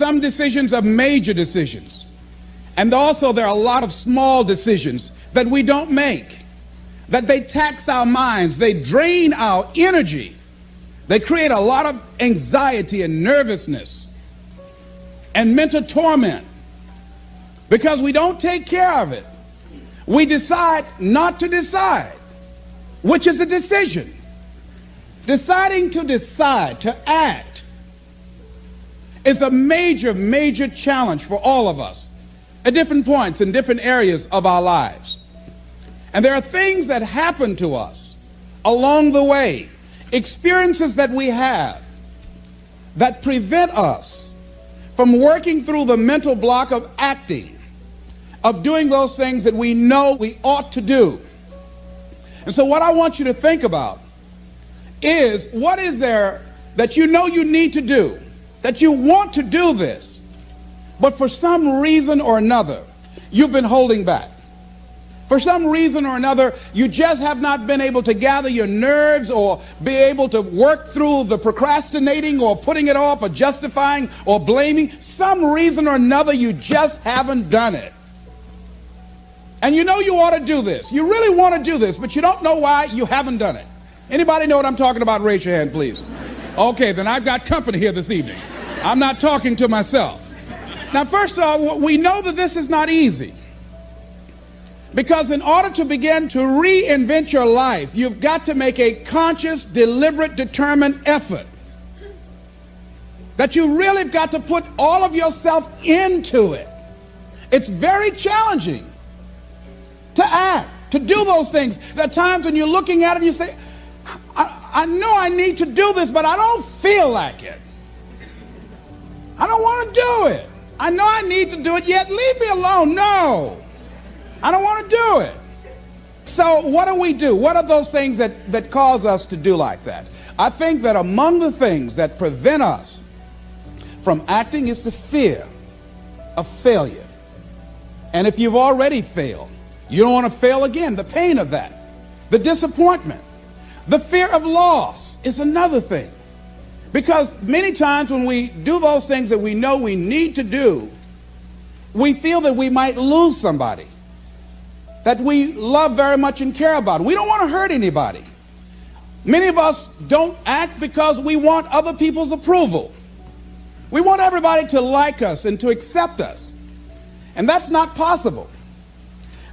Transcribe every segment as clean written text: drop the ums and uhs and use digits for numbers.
some decisions are major decisions. And also there are a lot of small decisions that we don't make, that they tax our minds, they drain our energy, they create a lot of anxiety and nervousness and mental torment because we don't take care of it. We decide not to decide, which is a decision. Deciding to decide, to act, is a major, major challenge for all of us at different points in different areas of our lives. And there are things that happen to us along the way, experiences that we have that prevent us from working through the mental block of acting, of doing those things that we know we ought to do. And so what I want you to think about is, what is there that you know you need to do, that you want to do this, but for some reason or another, you've been holding back. For some reason or another, you just have not been able to gather your nerves or be able to work through the procrastinating or putting it off or justifying or blaming. Some reason or another, you just haven't done it. And you know you ought to do this. You really want to do this, but you don't know why you haven't done it. Anybody know what I'm talking about? Raise your hand, please. Okay, then I've got company here this evening. I'm not talking to myself. Now, first of all, we know that this is not easy. Because in order to begin to reinvent your life, you've got to make a conscious, deliberate, determined effort. That you really have got to put all of yourself into it. It's very challenging to act, to do those things. There are times when you're looking at it and you say, I know I need to do this, but I don't feel like it. I don't want to do it. I know I need to do it, yet leave me alone. No. I don't want to do it. So what do we do? What are those things that cause us to do like that? I think that among the things that prevent us from acting is the fear of failure. And if you've already failed, you don't want to fail again. The pain of that, the disappointment, the fear of loss is another thing. Because many times when we do those things that we know we need to do, we feel that we might lose somebody that we love very much and care about. We don't want to hurt anybody. Many of us don't act because we want other people's approval. We want everybody to like us and to accept us. And that's not possible.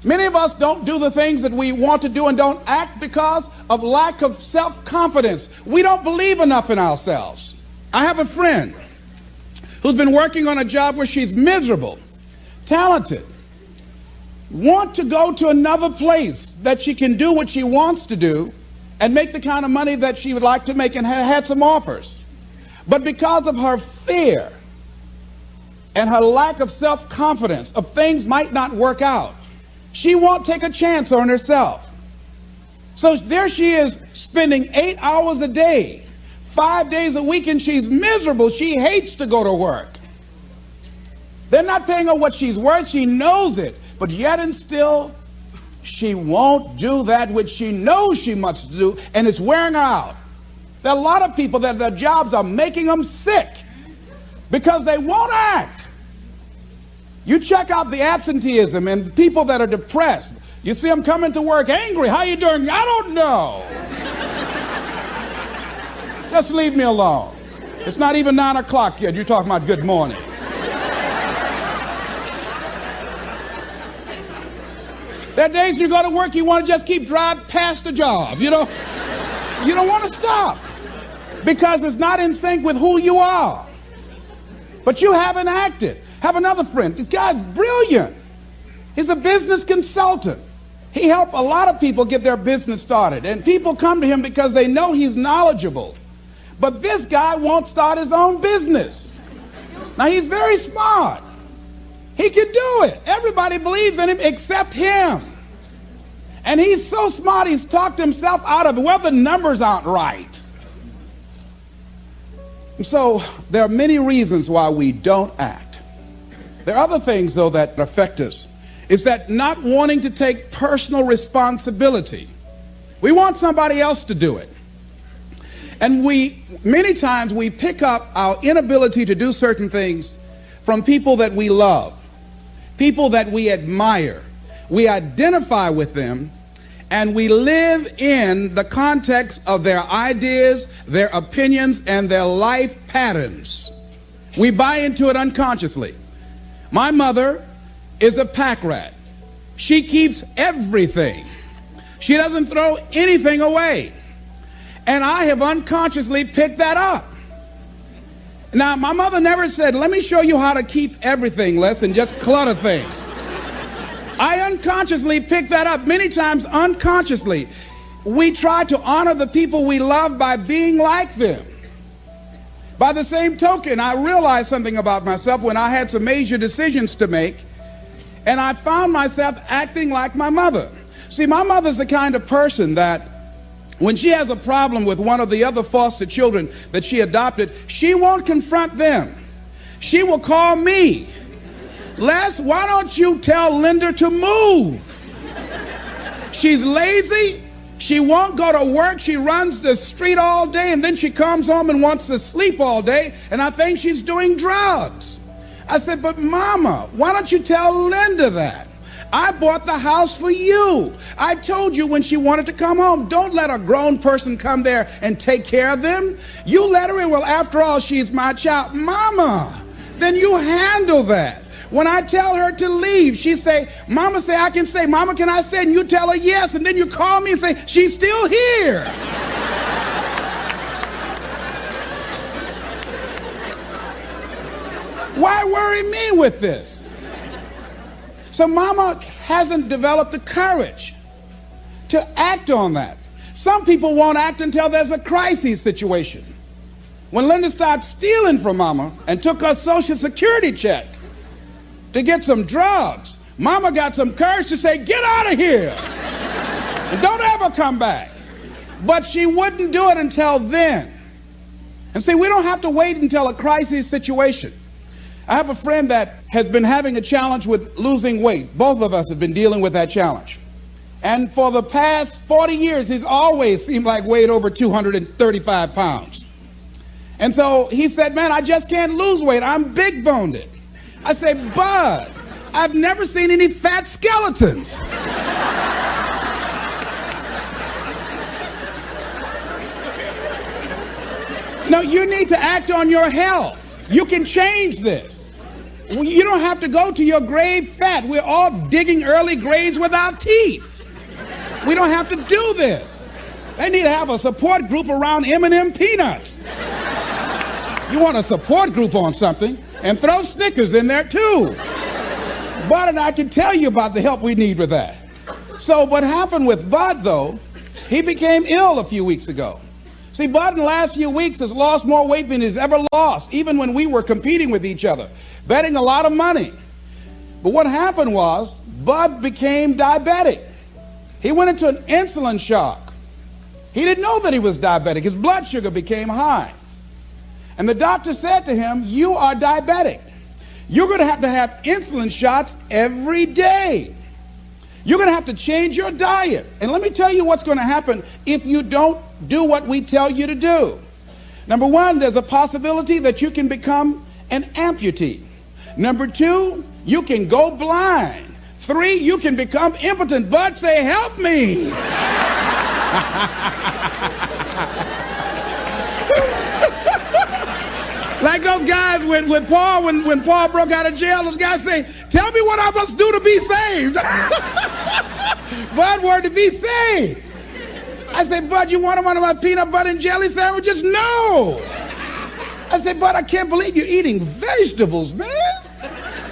Many of us don't do the things that we want to do and don't act because of lack of self-confidence. We don't believe enough in ourselves. I have a friend who's been working on a job where she's miserable, talented, want to go to another place that she can do what she wants to do and make the kind of money that she would like to make, and had some offers. But because of her fear and her lack of self-confidence of things might not work out, she won't take a chance on herself. So there she is spending 8 hours a day, 5 days a week, and she's miserable. She hates to go to work. They're not paying her what she's worth. She knows it. But yet and still, she won't do that which she knows she must do, and it's wearing her out. There are a lot of people that their jobs are making them sick because they won't act. You check out the absenteeism and people that are depressed. You see them coming to work angry. How you doing? I don't know. Just leave me alone. It's not even 9 o'clock yet. You're talking about good morning. There are days you go to work, you want to just keep driving past the job. You don't want to stop because it's not in sync with who you are. But you haven't acted. Have another friend. This guy's brilliant. He's a business consultant. He helped a lot of people get their business started. And people come to him because they know he's knowledgeable. But this guy won't start his own business. Now, he's very smart. He can do it. Everybody believes in him except him. And he's so smart, he's talked himself out of it. Well, the numbers aren't right. So there are many reasons why we don't act. There are other things, though, that affect us. Is that not wanting to take personal responsibility. We want somebody else to do it. And many times we pick up our inability to do certain things from people that we love, people that we admire. We identify with them, and we live in the context of their ideas, their opinions, and their life patterns. We buy into it unconsciously. My mother is a pack rat. She keeps everything. She doesn't throw anything away. And I have unconsciously picked that up. Now, my mother never said, let me show you how to keep everything, Les, and just clutter things. I unconsciously picked that up, many times unconsciously. We try to honor the people we love by being like them. By the same token, I realized something about myself when I had some major decisions to make, and I found myself acting like my mother. See, my mother's the kind of person that when she has a problem with one of the other foster children that she adopted, she won't confront them. She will call me. Les, why don't you tell Linda to move? She's lazy. She won't go to work. She runs the street all day, and then she comes home and wants to sleep all day, and I think she's doing drugs. I said, but Mama, why don't you tell Linda that? I bought the house for you. I told you when she wanted to come home, don't let a grown person come there and take care of them. You let her in. Well, after all, she's my child. Mama, then you handle that. When I tell her to leave, she say, Mama say I can stay. Mama, can I stay? And you tell her yes, and then you call me and say, she's still here. Why worry me with this? So Mama hasn't developed the courage to act on that. Some people won't act until there's a crisis situation. When Linda started stealing from Mama and took her Social Security check to get some drugs, Mama got some courage to say, get out of here and don't ever come back. But she wouldn't do it until then. And see, we don't have to wait until a crisis situation. I have a friend that has been having a challenge with losing weight. Both of us have been dealing with that challenge. And for the past 40 years, he's always seemed like weighed over 235 pounds. And so he said, man, I just can't lose weight. I'm big boned. I say, Bud, I've never seen any fat skeletons. No, you need to act on your health. You can change this. You don't have to go to your grave fat. We're all digging early graves without teeth. We don't have to do this. They need to have a support group around M&M peanuts. You want a support group on something, and throw Snickers in there too. Bud and I can tell you about the help we need with that. So what happened with Bud, though, he became ill a few weeks ago. See, Bud in the last few weeks has lost more weight than he's ever lost, even when we were competing with each other, betting a lot of money. But what happened was, Bud became diabetic. He went into an insulin shock. He didn't know that he was diabetic. His blood sugar became high. And the doctor said to him, you are diabetic. You're going to have insulin shots every day. You're going to have to change your diet. And let me tell you what's going to happen if you don't do what we tell you to do. Number one, there's a possibility that you can become an amputee. Number two, you can go blind. Three, you can become impotent. Bud, say, help me. Like those guys when Paul broke out of jail, those guys say, tell me what I must do to be saved. Bud wanted to be saved. I said, Bud, you want one of my peanut butter and jelly sandwiches? No. I said, Bud, I can't believe you're eating vegetables, man.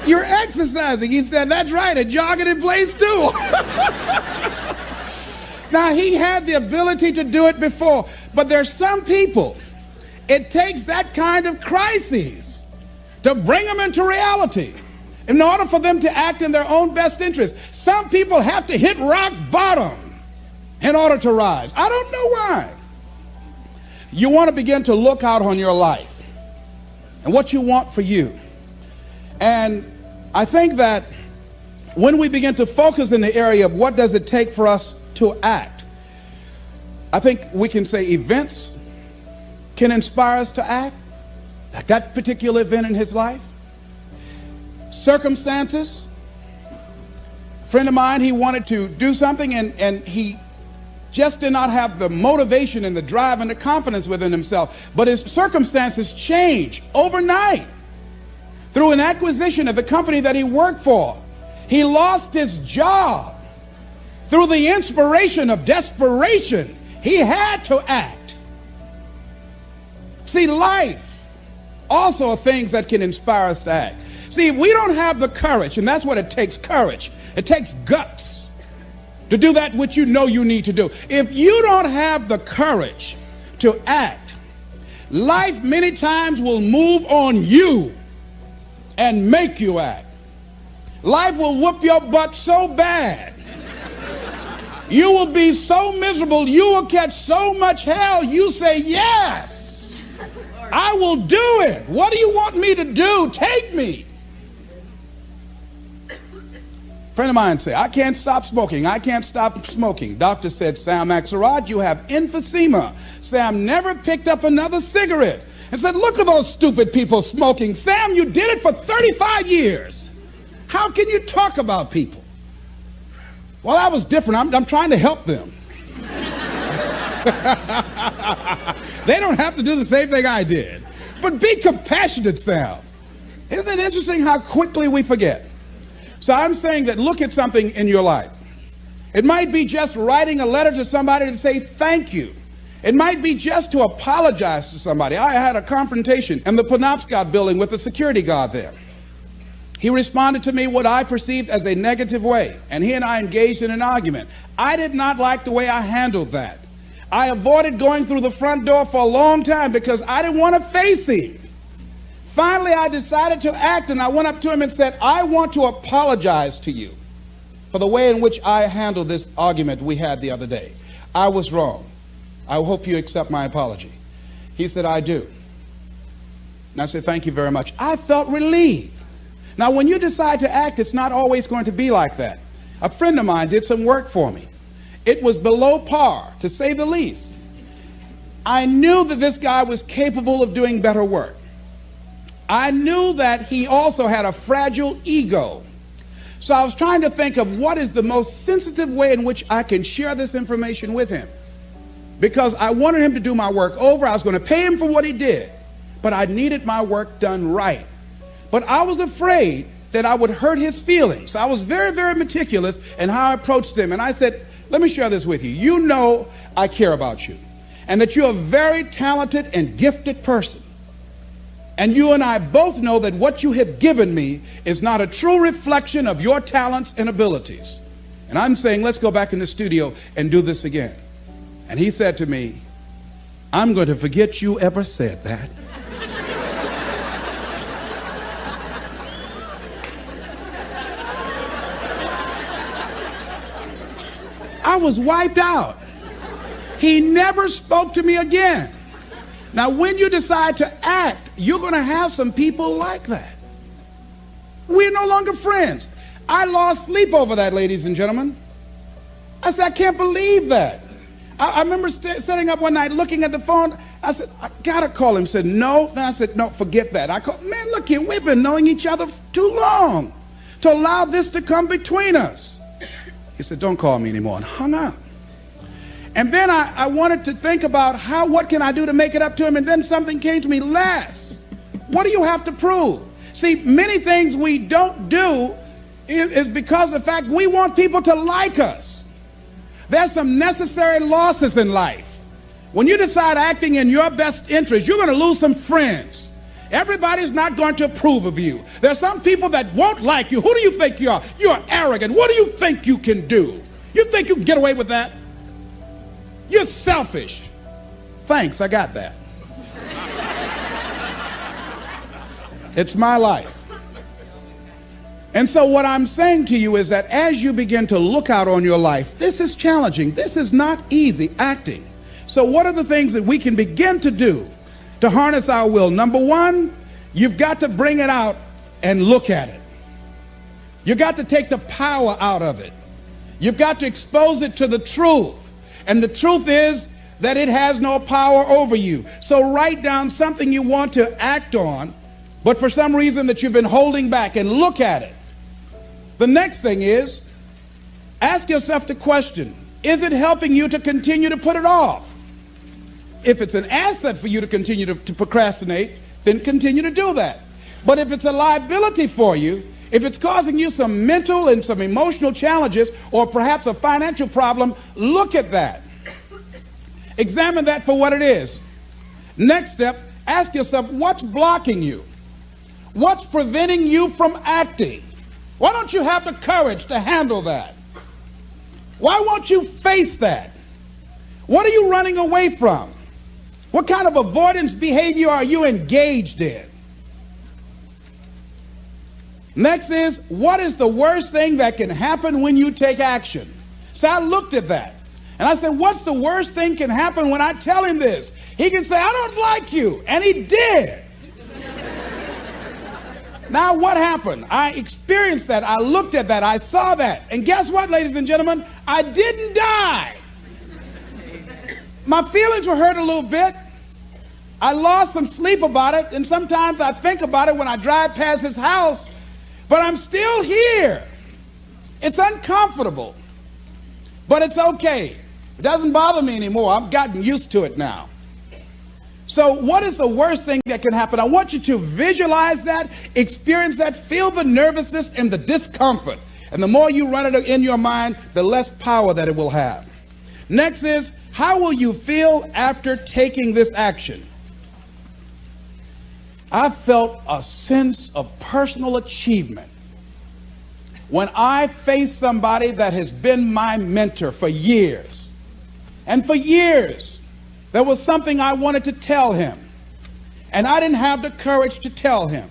You're exercising. He said, that's right, and jogging in place too. Now, he had the ability to do it before, but there's some people, it takes that kind of crisis to bring them into reality in order for them to act in their own best interest. Some people have to hit rock bottom in order to rise. I don't know why. You want to begin to look out on your life and what you want for you. And I think that when we begin to focus in the area of what does it take for us to act, I think we can say events can inspire us to act, like that particular event in his life. circumstances. A friend of mine, he wanted to do something and he just did not have the motivation and the drive and the confidence within himself. But his circumstances changed overnight through an acquisition of the company that he worked for. He lost his job. Through the inspiration of desperation, he had to act. See, life also are things that can inspire us to act. See, if we don't have the courage, and that's what it takes, courage. It takes guts to do that which you know you need to do. If you don't have the courage to act, life many times will move on you and make you act. Life will whoop your butt so bad. You will be so miserable. You will catch so much hell. You say, yes, I will do it. What do you want me to do? Take me. Friend of mine said, I can't stop smoking. I can't stop smoking. Doctor said, Sam Axelrod, you have emphysema. Sam never picked up another cigarette and said, look at those stupid people smoking. Sam, you did it for 35 years. How can you talk about people? Well, I was different. I'm trying to help them. They don't have to do the same thing I did. But be compassionate, Sam. Isn't it interesting how quickly we forget? So I'm saying that look at something in your life. It might be just writing a letter to somebody to say thank you. It might be just to apologize to somebody. I had a confrontation in the Penobscot building with the security guard there. He responded to me what I perceived as a negative way, and he and I engaged in an argument. I did not like the way I handled that. I avoided going through the front door for a long time because I didn't want to face him. Finally, I decided to act, and I went up to him and said, I want to apologize to you for the way in which I handled this argument we had the other day. I was wrong. I hope you accept my apology. He said, I do. And I said, thank you very much. I felt relieved. Now, when you decide to act, it's not always going to be like that. A friend of mine did some work for me. It was below par, to say the least. I knew that this guy was capable of doing better work. I knew that he also had a fragile ego. So I was trying to think of what is the most sensitive way in which I can share this information with him. Because I wanted him to do my work over. I was going to pay him for what he did. But I needed my work done right. But I was afraid that I would hurt his feelings. I was very, very meticulous in how I approached him. And I said, let me share this with you. You know I care about you. And that you're a very talented and gifted person. And you and I both know that what you have given me is not a true reflection of your talents and abilities. And I'm saying, let's go back in the studio and do this again. And he said to me, I'm going to forget you ever said that. I was wiped out. He never spoke to me again. Now, when you decide to act, you're going to have some people like that. We're no longer friends. I lost sleep over that, ladies and gentlemen. I said, I can't believe that. I remember sitting up one night looking at the phone. I said, I got to call him. He said, no. Then I said, no, forget that. I called, man, look here, we've been knowing each other too long to allow this to come between us. He said, don't call me anymore, and hung up. And then I wanted to think about what can I do to make it up to him? And then something came to me, Les, what do you have to prove? See, many things we don't do is because of the fact we want people to like us. There's some necessary losses in life. When you decide acting in your best interest, you're going to lose some friends. Everybody's not going to approve of you. There's some people that won't like you. Who do you think you are? You're arrogant. What do you think you can do? You think you can get away with that? You're selfish. Thanks, I got that. It's my life. And so what I'm saying to you is that as you begin to look out on your life, this is challenging. This is not easy acting. So what are the things that we can begin to do to harness our will? Number one, you've got to bring it out and look at it. You've got to take the power out of it. You've got to expose it to the truth. And the truth is that it has no power over you. So write down something you want to act on but for some reason that you've been holding back, and look at it. The next thing is, ask yourself the question, is it helping you to continue to put it off? If it's an asset for you to continue to procrastinate, then continue to do that. But if it's a liability for you, if it's causing you some mental and some emotional challenges, or perhaps a financial problem, look at that. Examine that for what it is. Next step, ask yourself, what's blocking you? What's preventing you from acting? Why don't you have the courage to handle that? Why won't you face that? What are you running away from? What kind of avoidance behavior are you engaged in? Next is, what is the worst thing that can happen when you take action? So I looked at that, and I said, what's the worst thing can happen when I tell him this? He can say, I don't like you, and he did. Now what happened? I experienced that, I looked at that, I saw that, and guess what, ladies and gentlemen? I didn't die. My feelings were hurt a little bit. I lost some sleep about it, and sometimes I think about it when I drive past his house, but I'm still here. It's uncomfortable, but it's okay. It doesn't bother me anymore. I've gotten used to it now. So what is the worst thing that can happen? I want you to visualize that, experience that, feel the nervousness and the discomfort. And the more you run it in your mind, the less power that it will have. Next is, how will you feel after taking this action? I felt a sense of personal achievement when I faced somebody that has been my mentor for years. And for years, there was something I wanted to tell him, and I didn't have the courage to tell him,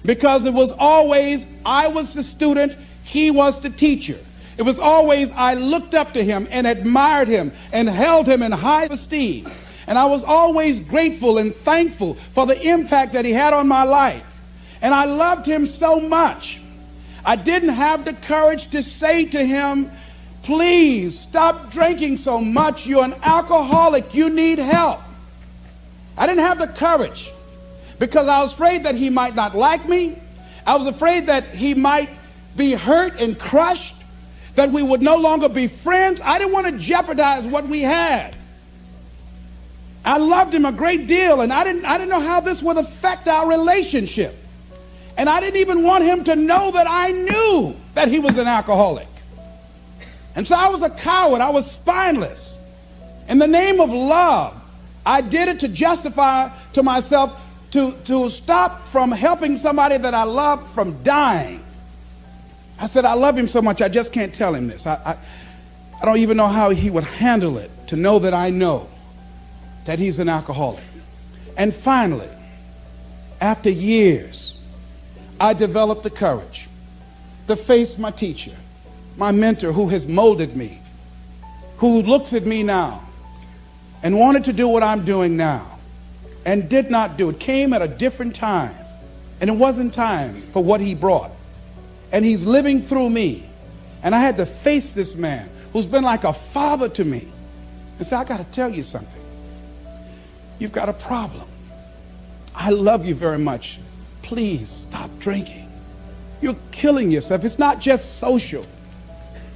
because it was always, I was the student, he was the teacher. It was always, I looked up to him and admired him and held him in high esteem. And I was always grateful and thankful for the impact that he had on my life. And I loved him so much. I didn't have the courage to say to him, please stop drinking so much. You're an alcoholic. You need help. I didn't have the courage because I was afraid that he might not like me. I was afraid that he might be hurt and crushed, that we would no longer be friends. I didn't want to jeopardize what we had. I loved him a great deal, and I didn't know how this would affect our relationship. And I didn't even want him to know that I knew that he was an alcoholic. And so I was a coward. I was spineless. In the name of love, I did it to justify to myself to stop from helping somebody that I loved from dying. I said, I love him so much, I just can't tell him this. I don't even know how he would handle it, to know that I know that he's an alcoholic. And finally, after years, I developed the courage to face my teacher, my mentor, who has molded me, who looks at me now and wanted to do what I'm doing now and did not do it. Came at a different time, and it wasn't time for what he brought. And he's living through me. And I had to face this man who's been like a father to me and say, I got to tell you something. You've got a problem. I love you very much. Please stop drinking. You're killing yourself. It's not just social.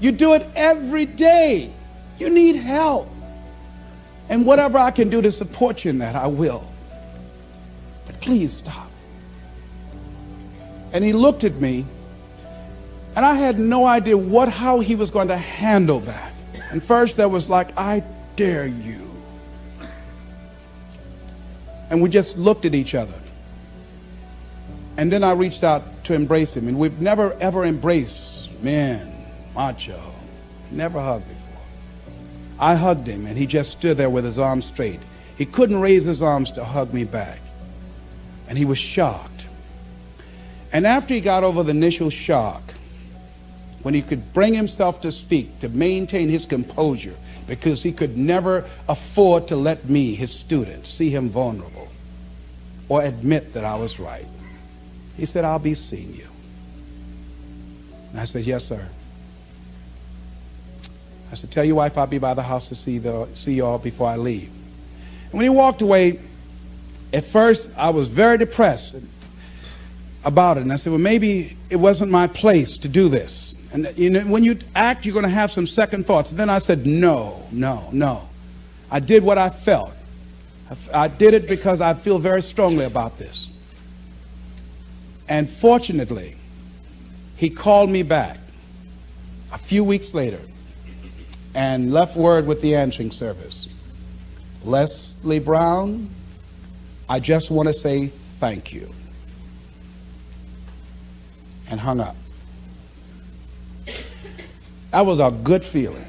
You do it every day. You need help. And whatever I can do to support you in that, I will. But please stop. And he looked at me, and I had no idea how he was going to handle that. And first there was like, I dare you. And we just looked at each other. And then I reached out to embrace him. And we've never, ever embraced men, macho. Never hugged before. I hugged him, and he just stood there with his arms straight. He couldn't raise his arms to hug me back. And he was shocked. And after he got over the initial shock, when he could bring himself to speak, to maintain his composure, because he could never afford to let me, his student, see him vulnerable or admit that I was right. He said, I'll be seeing you. And I said, yes, sir. I said, tell your wife I'll be by the house to see you all before I leave. And when he walked away, at first I was very depressed. about it. And I said, well, maybe it wasn't my place to do this. And you know, when you act, you're going to have some second thoughts. And then I said, no. I did what I felt. I did it because I feel very strongly about this. And fortunately, he called me back a few weeks later and left word with the answering service. Leslie Brown, I just want to say thank you. And hung up. That was a good feeling.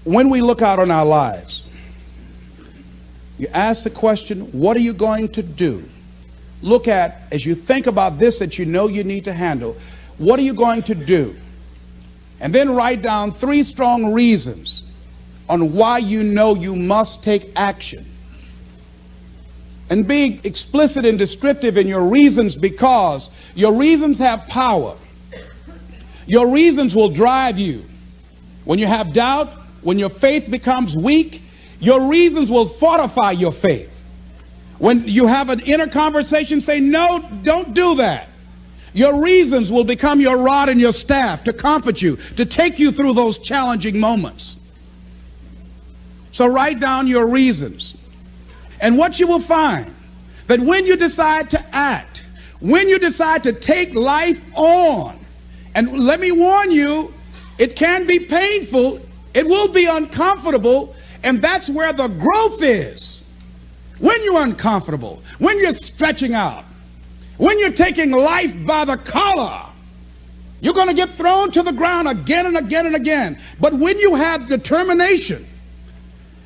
When we look out on our lives, you ask the question, what are you going to do? Look at, as you think about this that you know you need to handle, what are you going to do? And then write down 3 strong reasons on why you know you must take action. And be explicit and descriptive in your reasons, because your reasons have power. Your reasons will drive you. When you have doubt, when your faith becomes weak, your reasons will fortify your faith. When you have an inner conversation, say, no, don't do that. Your reasons will become your rod and your staff to comfort you, to take you through those challenging moments. So write down your reasons. And what you will find, that when you decide to act, when you decide to take life on, and let me warn you, it can be painful, it will be uncomfortable, and that's where the growth is. When you're uncomfortable, when you're stretching out, when you're taking life by the collar, you're going to get thrown to the ground again and again and again. But when you have determination,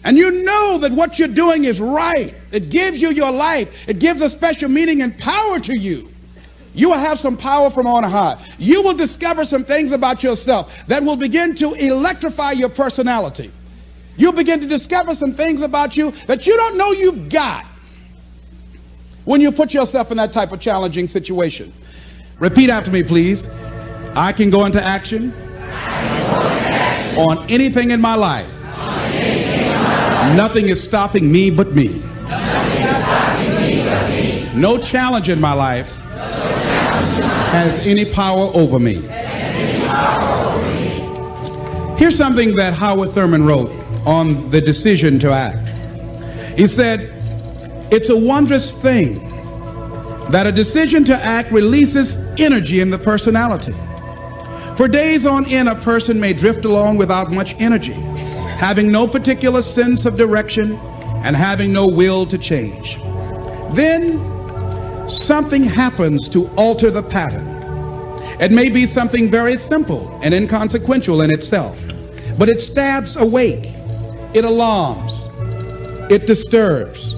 and you know that what you're doing is right, it gives you your life, it gives a special meaning and power to you, you will have some power from on high. You will discover some things about yourself that will begin to electrify your personality. You'll begin to discover some things about you that you don't know you've got when you put yourself in that type of challenging situation. Repeat after me, please. I can go into action on anything in my life. Nothing is stopping me but me. No challenge in my life has any power over me. Here's something that Howard Thurman wrote on the decision to act. He said, it's a wondrous thing that a decision to act releases energy in the personality. For days on end, a person may drift along without much energy, having no particular sense of direction and having no will to change. Then something happens to alter the pattern. It may be something very simple and inconsequential in itself, but it stabs awake, it alarms, it disturbs.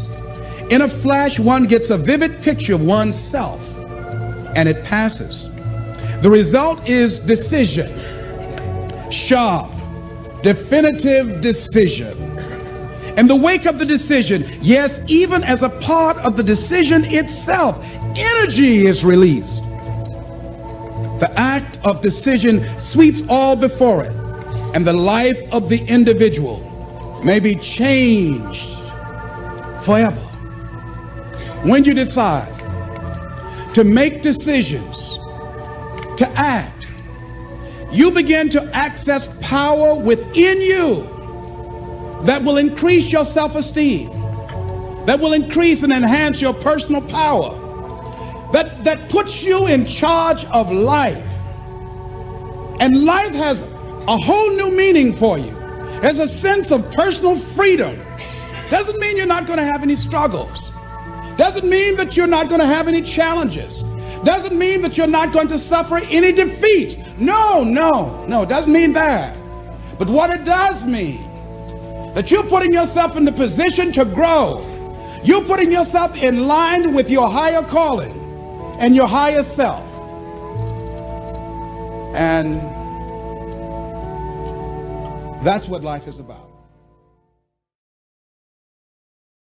In a flash, one gets a vivid picture of oneself, and it passes. The result is decision, sharp, definitive decision. In the wake of the decision, yes, even as a part of the decision itself, energy is released. The act of decision sweeps all before it, and the life of the individual may be changed forever. When you decide to make decisions, to act, you begin to access power within you that will increase your self-esteem, that will increase and enhance your personal power, that puts you in charge of life. And life has a whole new meaning for you. There's a sense of personal freedom. Doesn't mean you're not going to have any struggles. Doesn't mean that you're not going to have any challenges. Doesn't mean that you're not going to suffer any defeats. No, doesn't mean that. But what it does mean, that you're putting yourself in the position to grow. You're putting yourself in line with your higher calling and your higher self. And that's what life is about.